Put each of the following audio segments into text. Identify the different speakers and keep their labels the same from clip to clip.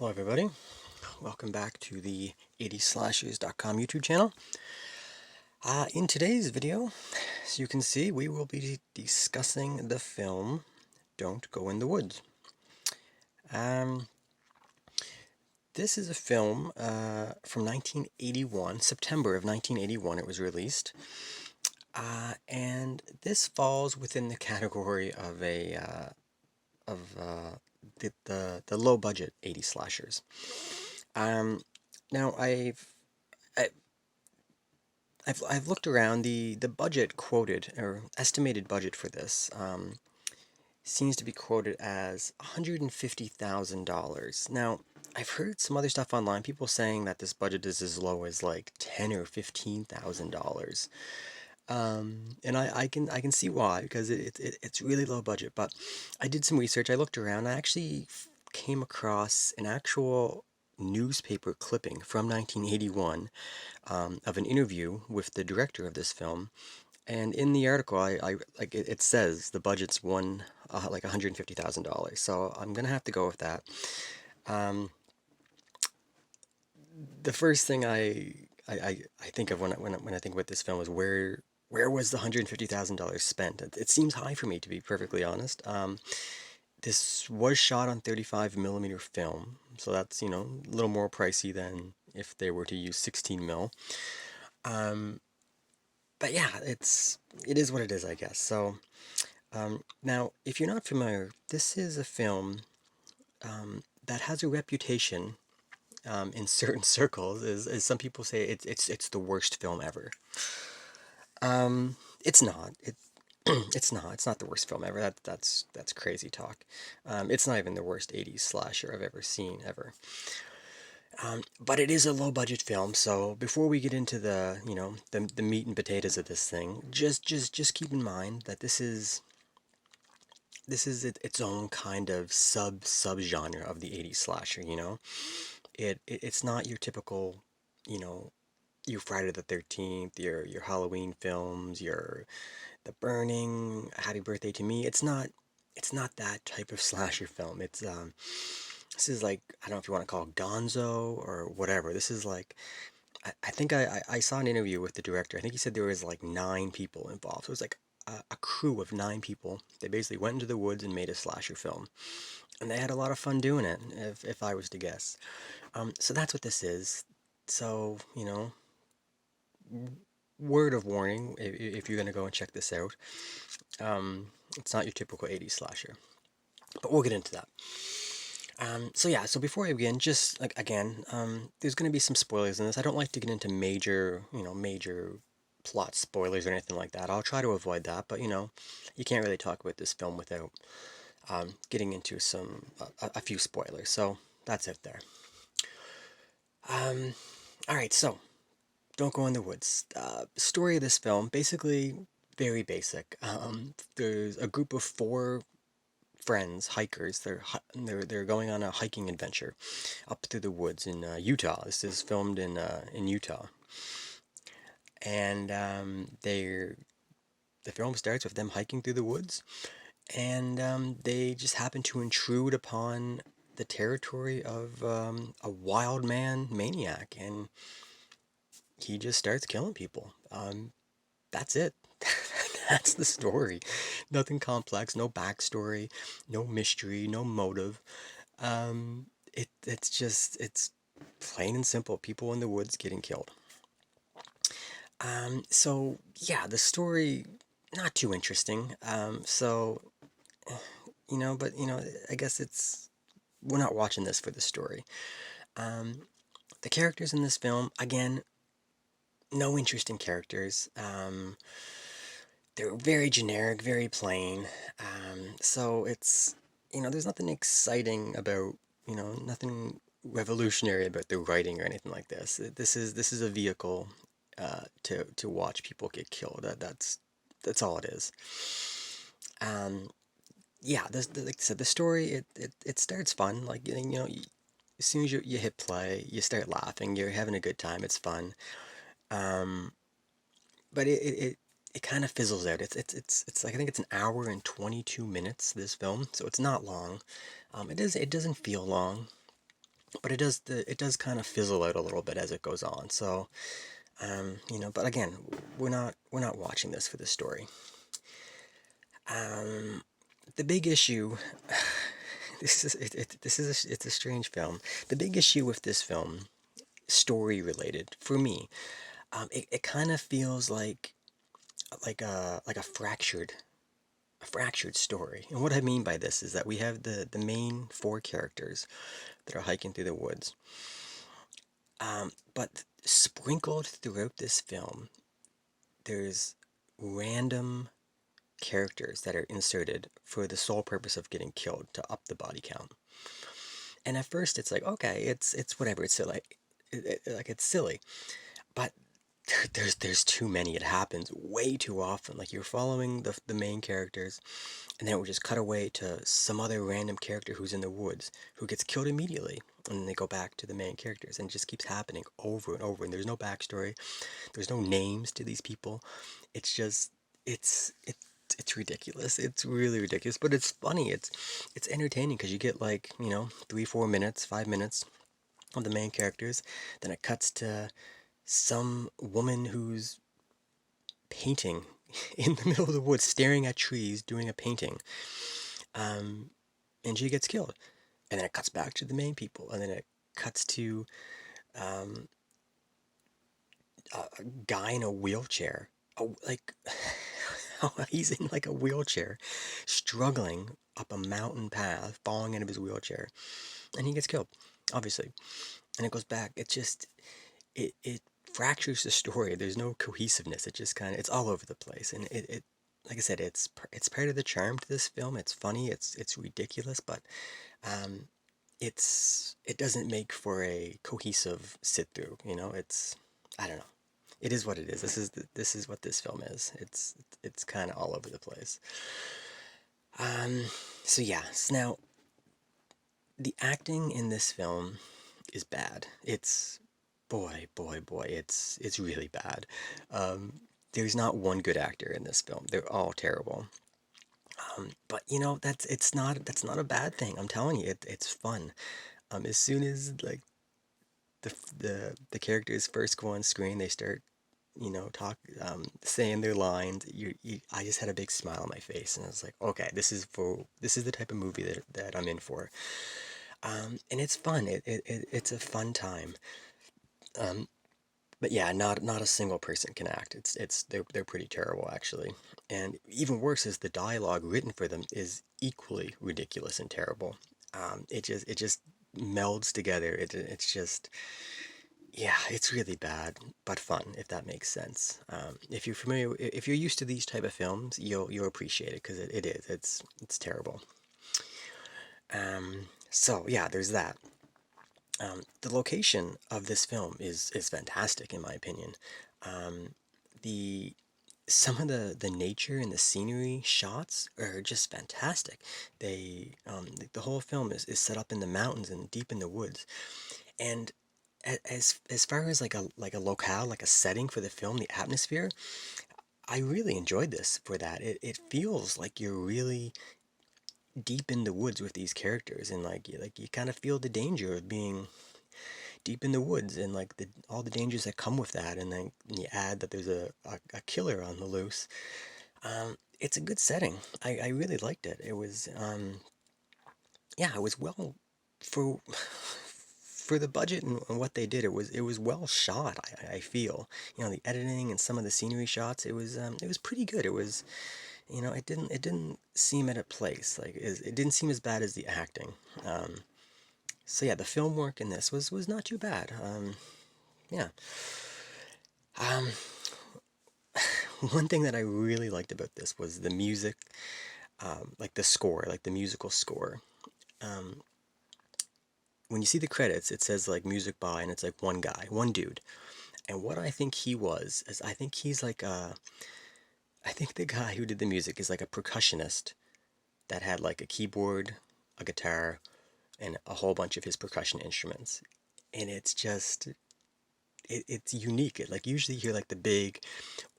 Speaker 1: Hello everybody, welcome back to the 80slashers.com YouTube channel. In today's video, as you can see, we will be discussing the film Don't Go in the Woods. This is a film from 1981, September of 1981 it was released. And this falls within the category of the low budget 80 slashers. Now I, I've looked around. The budget quoted or estimated budget for this seems to be quoted as $150,000. Now I've heard some other stuff online, people saying that this budget is as low as like $10,000 or $15,000. And I can see why, because it's really low budget. But I did some research. I looked around. I actually came across an actual newspaper clipping from 1981 of an interview with the director of this film. And in the article, I like it says the budget's like $150,000. So I'm gonna have to go with that. The first thing I think of when I think about this film is where was the $150,000 spent? It seems high for me, to be perfectly honest. This was shot on 35mm film, so that's, a little more pricey than if they were to use 16mm. But yeah, it is what it is, I guess. So now, if you're not familiar, this is a film that has a reputation in certain circles, as some people say, it's the worst film ever. It's not. It's not. It's not the worst film ever. That's crazy talk. It's not even the worst 80s slasher I've ever seen, ever. But it is a low budget film, so before we get into the meat and potatoes of this thing, just keep in mind that this is its own kind of subgenre of the 80s slasher, It's not your typical, your Friday the 13th, your Halloween films, your The Burning, Happy Birthday to Me. It's not that type of slasher film. This is like, I don't know if you want to call it gonzo or whatever. This is like, I think I saw an interview with the director. I think he said there was like 9 people involved. So it was like a crew of 9 people. They basically went into the woods and made a slasher film. And they had a lot of fun doing it, if I was to guess. So that's what this is. So, word of warning, if you're going to go and check this out. It's not your typical 80s slasher. But we'll get into that. So yeah, so before I begin, just like again, there's going to be some spoilers in this. I don't like to get into major plot spoilers or anything like that. I'll try to avoid that, but you can't really talk about this film without getting into a few spoilers. So that's it there. All right, so Don't Go in the Woods. Story of this film, basically very basic. There's a group of 4 friends, hikers. They're going on a hiking adventure up through the woods in Utah. This is filmed in Utah, and the film starts with them hiking through the woods, and they just happen to intrude upon the territory of a wild man maniac, and he just starts killing people. That's it. That's the story. Nothing complex, no backstory, no mystery, no motive. It's plain and simple. People in the woods getting killed. So yeah, the story not too interesting. But I guess we're not watching this for the story. The characters in this film, again, no interesting characters. They're very generic, very plain. So there's nothing exciting about, nothing revolutionary about the writing or anything like this. This is a vehicle to watch people get killed. That's all it is. Yeah, like I said, the story it starts fun. Like as soon as you hit play, you start laughing. You're having a good time. It's fun. Um, but it kind of fizzles out. It's like I think it's an hour and 22 minutes, this film, so it's not long. It doesn't feel long. but it does kind of fizzle out a little bit as it goes on. So but again, we're not watching this for the story. Um, the big issue, it's a strange film. The big issue with this film, story related for me, it kind of feels like a fractured story. And what I mean by this is that we have the main four characters that are hiking through the woods. But sprinkled throughout this film, there's random characters that are inserted for the sole purpose of getting killed to up the body count. And at first, it's like, okay, it's whatever. It's silly, it's silly. But there's too many. It happens way too often. Like you're following the main characters, and then it will just cut away to some other random character who's in the woods who gets killed immediately, and then they go back to the main characters, and it just keeps happening over and over. And there's no backstory. There's no names to these people. It's just it's ridiculous. It's really ridiculous, but it's funny. It's entertaining because you get like 3 4 minutes, 5 minutes of the main characters. Then it cuts to some woman who's painting in the middle of the woods, staring at trees, doing a painting, um, and she gets killed. And then it cuts back to the main people, and then it cuts to um, a guy in a wheelchair. Oh, like he's in like a wheelchair, struggling up a mountain path, falling out of his wheelchair, and he gets killed, obviously. And it goes back. It just it fractures the story. There's no cohesiveness. It just kind of it's all over the place, and it like I said, it's part of the charm to this film. It's funny. It's ridiculous, but um, it doesn't make for a cohesive sit through. It's I don't know. It is what it is. This is what this film is. It's kind of all over the place. Um, so yeah. So now the acting in this film is bad. It's boy, it's really bad. Um, there's not one good actor in this film. They're all terrible. But that's not a bad thing. I'm telling you, it's fun. As soon as like the characters first go on screen, they start talk saying their lines. I just had a big smile on my face, and I was like, okay, this is the type of movie that I'm in for. And it's fun. It's a fun time. Um, but yeah, not a single person can act. They're pretty terrible actually. And even worse is the dialogue written for them is equally ridiculous and terrible. It just melds together. It's just yeah, it's really bad, but fun, if that makes sense. If you're familiar, if you're used to these type of films, you'll appreciate it because it is. It's terrible. So yeah, there's that. The location of this film is fantastic in my opinion. Um, the Some of the nature and the scenery shots are just fantastic. The whole film is set up in the mountains and deep in the woods. And as far as like a locale, like a setting for the film, the atmosphere, I really enjoyed this for that. It feels like you're really deep in the woods with these characters, and like you kind of feel the danger of being deep in the woods, and like all the dangers that come with that, and then you add that there's a killer on the loose. It's a good setting. I really liked it. It was yeah, it was well for for the budget and what they did. It was well shot. I feel the editing and some of the scenery shots. It was pretty good. It was it didn't seem at a place like it didn't seem as bad as the acting. Um, so yeah, the film work in this was not too bad. Yeah. Um, One thing that I really liked about this was the music, like the score, like the musical score. Um, when you see the credits, it says like music by, and it's like one guy, one dude. And what I think he was is I think he's like I think the guy who did the music is like a percussionist that had like a keyboard, a guitar, and a whole bunch of his percussion instruments. And it's just it's unique. Like usually you hear like the big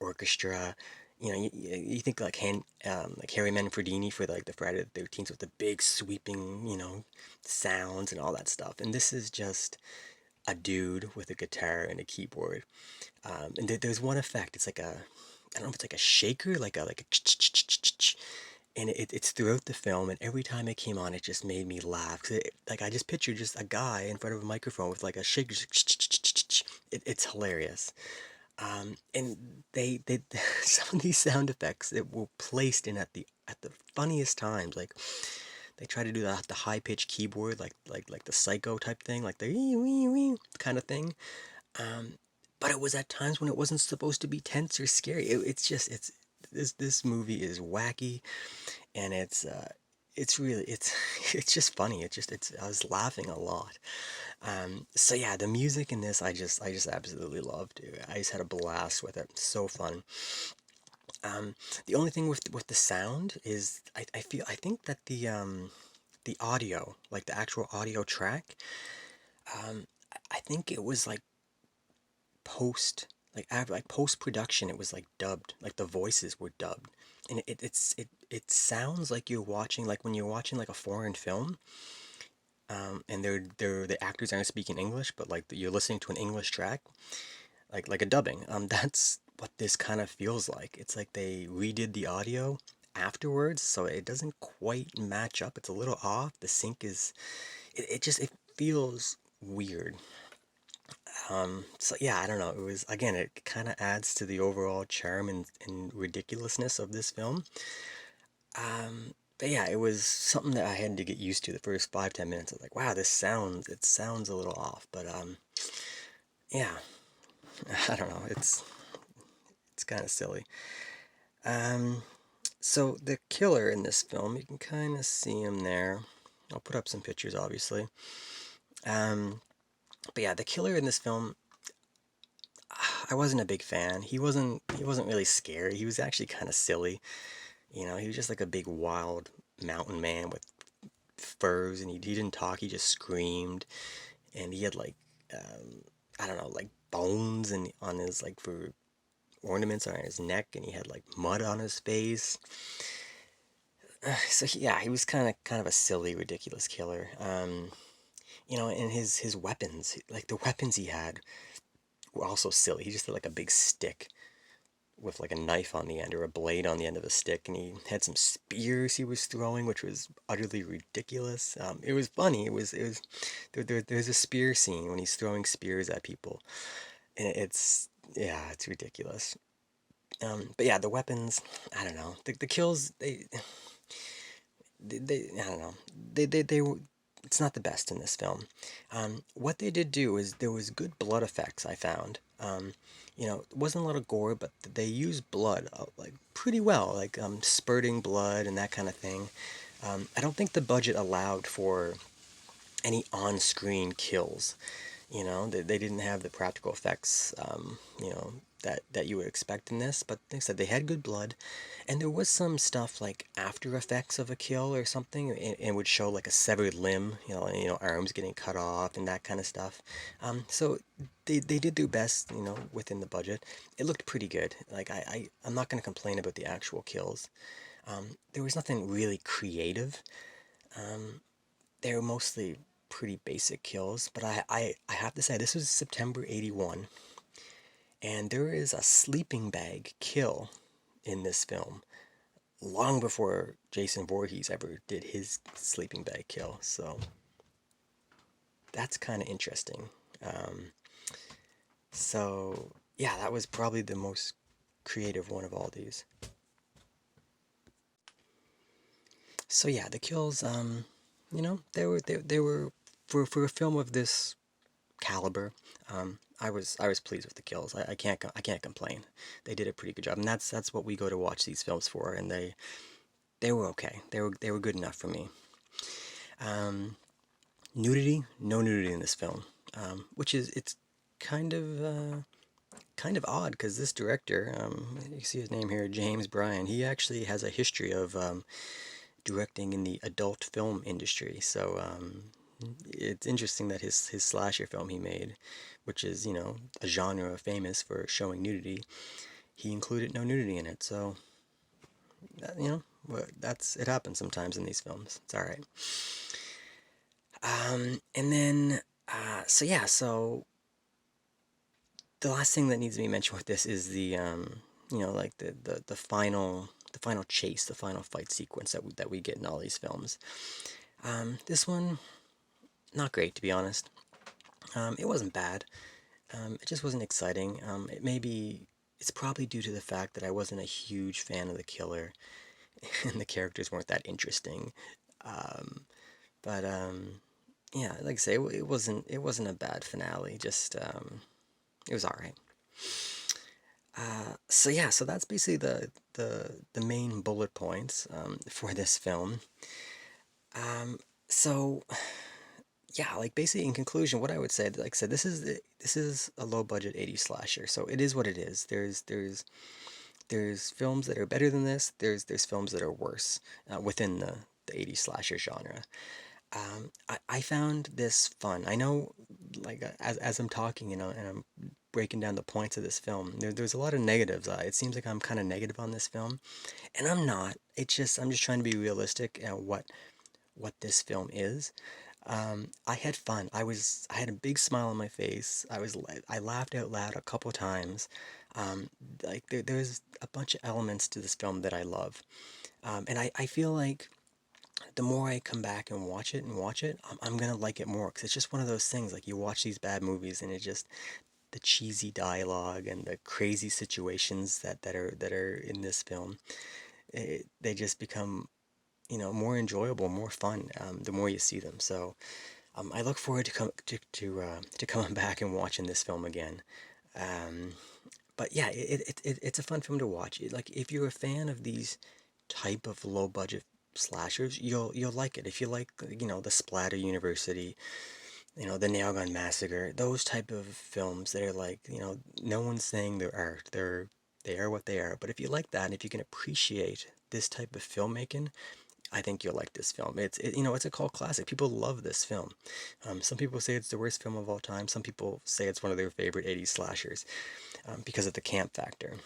Speaker 1: orchestra, you think like like Harry Manfredini for like the Friday the 13th with the big sweeping, sounds and all that stuff. And this is just a dude with a guitar and a keyboard. And there's one effect. It's like I don't know if it's like a shaker, like a and it's throughout the film, and every time it came on, it just made me laugh. 'Cause like I just pictured just a guy in front of a microphone with like a shaker. It's hilarious. And they some of these sound effects that were placed in at the funniest times. Like they try to do the high pitched keyboard, like the psycho type thing, like the wee wee wee kind of thing. Um, but it was at times when it wasn't supposed to be tense or scary. It's just this movie is wacky, and it's really it's just funny. It's I was laughing a lot. So yeah, the music in this I just absolutely loved. I just had a blast with it. So fun. The only thing with the sound is I think that the audio, like the actual audio track, I think it was like post production, it was like dubbed, like the voices were dubbed, and it sounds like you're watching, like when you're watching like a foreign film, and the actors aren't speaking English, but like you're listening to an English track, like a dubbing. That's what this kind of feels like. It's like they redid the audio afterwards, so it doesn't quite match up. It's a little off. The sync is it feels weird. So yeah, I don't know. It was again, it kind of adds to the overall charm and ridiculousness of this film. But yeah, it was something that I had to get used to the first 5-10 minutes. I was like, wow, it sounds a little off, but yeah, I don't know. It's kind of silly. Um, so the killer in this film, you can kind of see him there. I'll put up some pictures, obviously. Um, but yeah, the killer in this film, I wasn't a big fan. He wasn't really scary. He was actually kind of silly. He was just like a big wild mountain man with furs, and he didn't talk. He just screamed, and he had like I don't know, like bones and on his like for ornaments on his neck, and he had like mud on his face. So yeah, he was kind of a silly, ridiculous killer. And his weapons, like the weapons he had, were also silly. He just had like a big stick with like a knife on the end or a blade on the end of a stick, and he had some spears he was throwing, which was utterly ridiculous. It was funny. It was there's a spear scene when he's throwing spears at people, and yeah, it's ridiculous. But yeah, the weapons, I don't know. The kills, they I don't know. They were. It's not the best in this film. What they did do is there was good blood effects, I found. It wasn't a lot of gore, but they used blood like pretty well, like spurting blood and that kind of thing. I don't think the budget allowed for any on-screen kills. They didn't have the practical effects, that you would expect in this. But like I said, they had good blood, and there was some stuff like after effects of a kill or something, and would show like a severed limb, arms getting cut off and that kind of stuff. So they did their best, within the budget. It looked pretty good. Like I'm not gonna complain about the actual kills. There was nothing really creative. They were mostly pretty basic kills, but I have to say, this was September 81, and there is a sleeping bag kill in this film long before Jason Voorhees ever did his sleeping bag kill, so that's kind of interesting. Um, so, yeah, that was probably the most creative one of all these. So yeah, the kills, they were for a film of this caliber. I was pleased with the kills. I can't complain. They did a pretty good job, and that's what we go to watch these films for. And they were okay. They were good enough for me. Um, Nudity, no nudity in this film, which is it's kind of uh, kind of odd because this director, you see his name here, James Bryan. He actually has a history of directing in the adult film industry. So it's interesting that his slasher film he made, which is a genre famous for showing nudity, he included no nudity in it. So you know, that's it happens sometimes in these films. It's all right. And then so yeah, so the last thing that needs to be mentioned with this is the you know, like the final chase, the final fight sequence that we get in all these films. This one, not great to be honest. It wasn't bad. It just wasn't exciting. It's probably due to the fact that I wasn't a huge fan of the killer, and the characters weren't that interesting. Um, but yeah, like I say, it wasn't a bad finale. Just it was all right. So yeah, so that's basically the main bullet points for this film. Um, so yeah, like basically in conclusion, what I would say, like I said, this is a low budget 80s slasher, so it is what it is. There's films that are better than this. There's films that are worse within the 80s slasher genre. I found this fun. I know, like as I'm talking, you know, and I'm breaking down the points of this film, there's a lot of negatives. It seems like I'm kind of negative on this film, and I'm not. I'm just trying to be realistic at what this film is. I had fun. I had a big smile on my face. I laughed out loud a couple times. Um, like there's a bunch of elements to this film that I love, and I feel like the more I come back and watch it, I'm gonna like it more because it's just one of those things. Like you watch these bad movies and it just the cheesy dialogue and the crazy situations that are in this film, they just become, you know, more enjoyable, more fun, the more you see them. So I look forward to coming back and watching this film again. Um, but yeah, it's a fun film to watch. Like if you're a fan of these type of low budget slashers, you'll like it. If you like, you know, the Splatter University, you know, the Nail Gun Massacre, those type of films that are like, you know, no one's saying they're art. They are what they are. But if you like that and if you can appreciate this type of filmmaking, I think you'll like this film. You know, it's a cult classic. People love this film. Some people say it's the worst film of all time. Some people say it's one of their favorite 80s slashers because of the camp factor.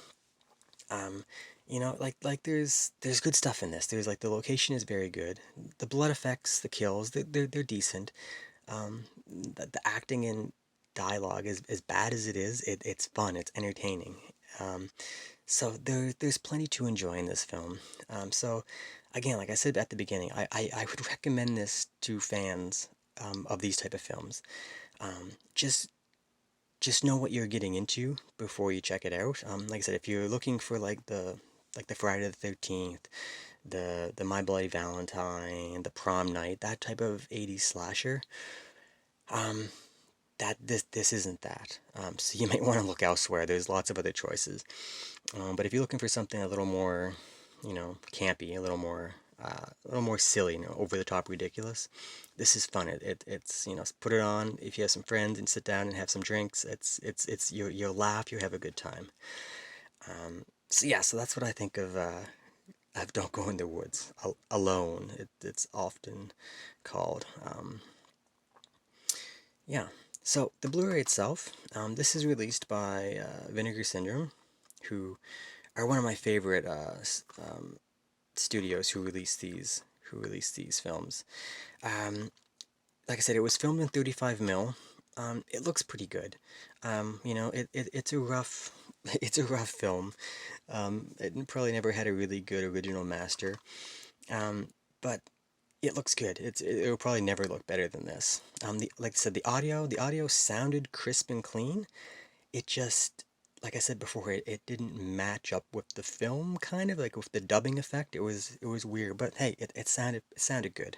Speaker 1: Um, you know, like there's good stuff in this. There's like the location is very good. The blood effects, the kills, they're decent. The acting and dialogue is as bad as it is. It's fun. It's entertaining. Um, so there's plenty to enjoy in this film. So again, like I said at the beginning, I would recommend this to fans of these type of films. Just know what you're getting into before you check it out. Like I said, if you're looking for like the Friday the 13th, the My Bloody Valentine, the Prom Night, that type of 80s slasher, um, that this isn't that. So you might want to look elsewhere. There's lots of other choices. But if you're looking for something a little more, you know, campy, a little more silly, you know, over the top ridiculous, this is fun. It's, you know, put it on if you have some friends and sit down and have some drinks. It's you'll laugh, you have a good time. So yeah, so that's what I think of Don't Go in the Woods Alone. It's often called. Yeah. So the Blu-ray itself, this is released by Vinegar Syndrome, who are one of my favorite studios who release these films. Um, like I said, it was filmed in 35 mil. It looks pretty good. You know, it's a rough it's a rough film. It probably never had a really good original master. But it looks good. It will probably never look better than this. Like I said, the audio sounded crisp and clean. It just, like I said before, it didn't match up with the film, kind of like with the dubbing effect. It was weird, but hey, it sounded good.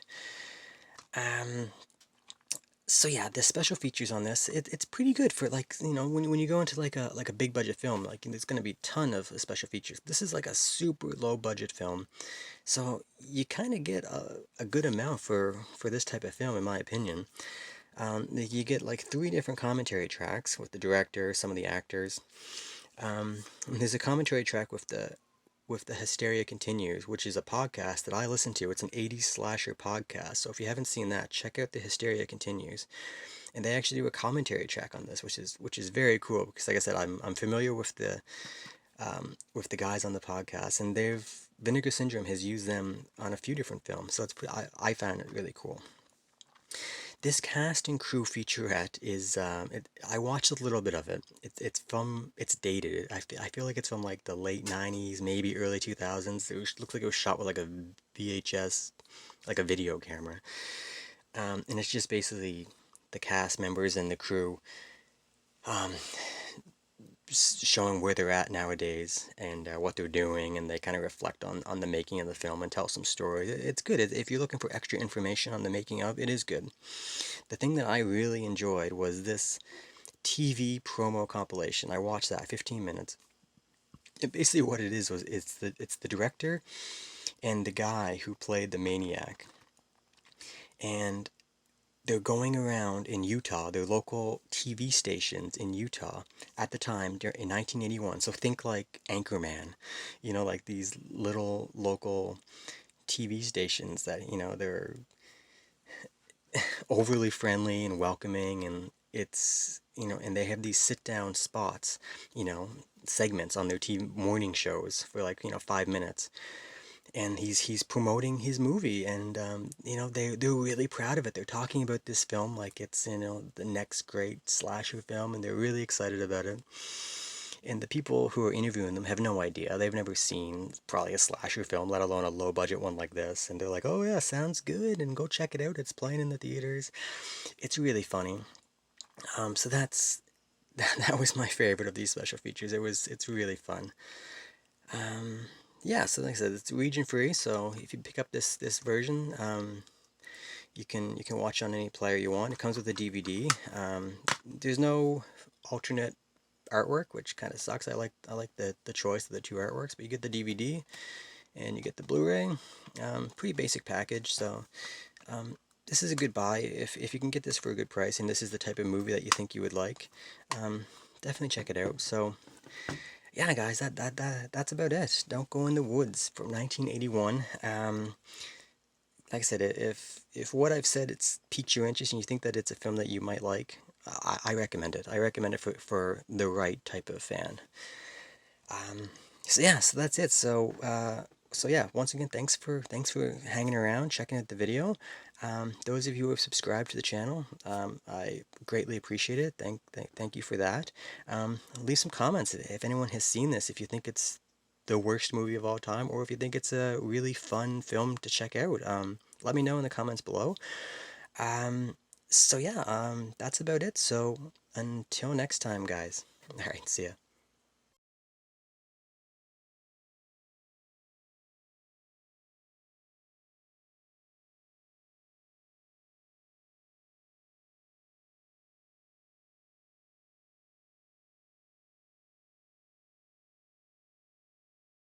Speaker 1: Um, so yeah, the special features on this, it's pretty good for, like, you know, when you go into like a big budget film, like there's gonna be a ton of special features. This is like a super low budget film, so you kind of get a good amount for this type of film, in my opinion. You get like three different commentary tracks with the director, some of the actors. There's a commentary track with the Hysteria Continues, which is a podcast that I listen to. It's an 80s slasher podcast. So if you haven't seen that, check out the Hysteria Continues. And they actually do a commentary track on this, which is very cool because, like I said, I'm familiar with with the guys on the podcast, and Vinegar Syndrome has used them on a few different films, so I found it really cool. This cast and crew featurette is I watched a little bit of it. It's dated. I feel like it's from like the late 90s, maybe early 2000s. Looks like it was shot with like a VHS, like a video camera. And it's just basically the cast members and the crew um, showing where they're at nowadays and what they're doing, and they kind of reflect on the making of the film and tell some stories. It's good. If you're looking for extra information on the making of, it is good. The thing that I really enjoyed was this TV promo compilation. I watched that 15 minutes. And basically, what it is was it's the director and the guy who played the maniac, and they're going around in Utah, their local TV stations in Utah at the time in 1981. So think like Anchorman, like these little local TV stations that, they're overly friendly and welcoming, and and they have these sit down spots, you know, segments on their TV morning shows for like, 5 minutes. And he's promoting his movie, and they're really proud of it. They're talking about this film like it's the next great slasher film, and they're really excited about it. And the people who are interviewing them have no idea. They've never seen probably a slasher film, let alone a low budget one like this. And they're like, "Oh yeah, sounds good, and go check it out. It's playing in the theaters." It's really funny. So that was my favorite of these special features. It's really fun. Um, yeah, so like I said, it's region free, so if you pick up this version, you can watch on any player you want. It comes with a DVD. There's no alternate artwork, which kind of sucks. I like the choice of the two artworks, but you get the DVD and you get the Blu-ray. Pretty basic package, so um, this is a good buy if you can get this for a good price, and this is the type of movie that you think you would like. Um, Definitely check it out. So yeah, guys, that's about it. Don't Go in the Woods from 1981. Like I said, if what I've said it's piqued your interest and you think that it's a film that you might like, I recommend it. I recommend it for the right type of fan. Um, so yeah, so that's it. So yeah, once again, thanks for hanging around, checking out the video. Those of you who have subscribed to the channel, I greatly appreciate it. Thank you for that. Leave some comments if anyone has seen this, if you think it's the worst movie of all time, or if you think it's a really fun film to check out. Let me know in the comments below. Um, so yeah, that's about it. So until next time, guys. All right, see ya.